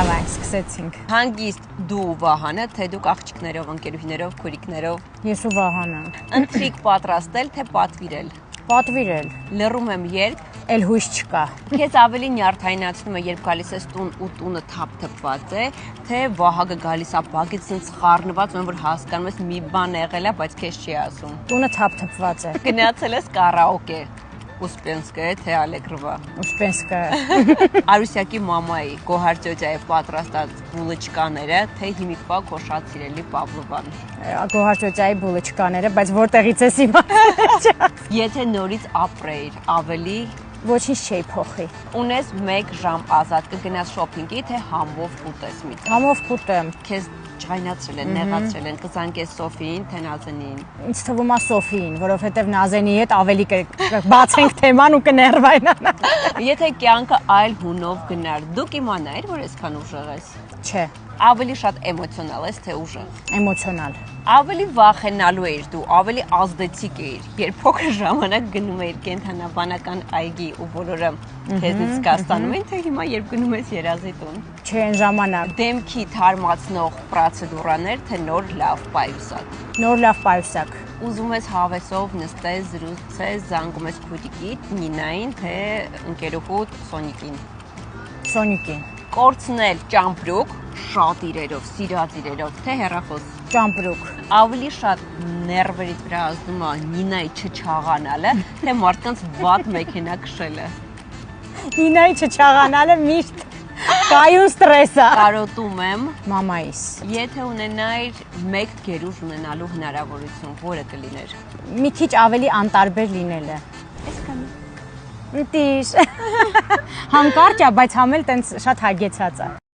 Դավայ, սկսեցինք։ Հանգիստ դու Վահանը, թե դուք աղջիկներով, ընկերուհիներով, քուրիկներով։ Ես ու Վահանը։ Ընթրիք պատրաստել, թե պատվիրել։ Պատվիրել։ Լռում եմ երբ։ Էլ հույս չկա։ Քեզ ավելի նյարդայնացնում է, երբ գալիս ես տուն ու տունը թափթփված է, թե Վահագը գալիս է բակից ինձ խառնված, ոնց որ հասկանում ես մի բան եղել է, բայց քեզ չի ասում։ Տունը թափթփված է։ Գնացել ես կարաոկե։ Успенская, թե Ալեգրովա։ Успенская։ Արուսյակի մամայի Գոհար ջոջայի պատրաստած բուլычկաները, թե հիմիկվա քո շատ սիրելի Պավլովան։ Գոհար ջոջայի բուլычկաները, բայց որտեղից ես հիմա։ Եթե նորից ապրեիր, ավելի Ոչինչ չի փոխի։ ունես 1 ժամ ազատ կգնաս շոփինգի, թե համով կուտես մի տեղ։ Համով կուտեմ։ Քեզ ջայնացրել են, նեղացրել են, կզանգես Սոֆիին, թե Նազենին։ Ինձ թվում է Սոֆիին, որովհետև Նազենի հետ ավելի բացենք թեման ու կներվայնանա։ Եթե կյանքը այլ հունով գնար, դու կիմանայիր, որ այսքան ուժեղ ես։ Չէ, Ավելի շատ էմոցիոնալ ես, թե ուժեղ։ էմոցիոնալ։ Ավելի վախենալու էիր դու, ավելի ազդեցիկ էիր, երբ փոքր ժամանակ գնում էիր կենթանաբանական այգի ու բոլորը քեզնից կաստանում էին, թե հիմա երբ գնում ես երազի տուն։ Չէ, այն ժամանակ։ Դեմքի թարմացնող պրոցեդուրաներ, թե նոր լավ պայուսակ։ Նոր լավ պայուսակ։ Ուզում ես հավեսով նստես, զրուցես, զանգում ես քույրիկիդ, Նինային, թե ընկերուհուդ Սոնիկին։ Սոնիկին։ Կորցնել ճամպրուկ, շատ իրերով, սիրած իրերով, թե հեռախոս։ Ճամպրուկ։ Ավելի շատ ներվերից վրա ազդում է Նինայի չչաղանալը, թե մարդկանց վատ մեքենա քշելը։ Նինայի չչաղանալը միշտ կայուն ստրես է։ Կարոտում եմ, Մամայիս։ եթե ունենայիր 1 գերուժ ունենալու հնարավորություն, որը կլիներ։ Մի քիչ ավելի անտարբեր լինելը։ Այսքան։ Ընտիր։ Հանկարծ է, բայց համ էլ տենց շատ հագեցած է։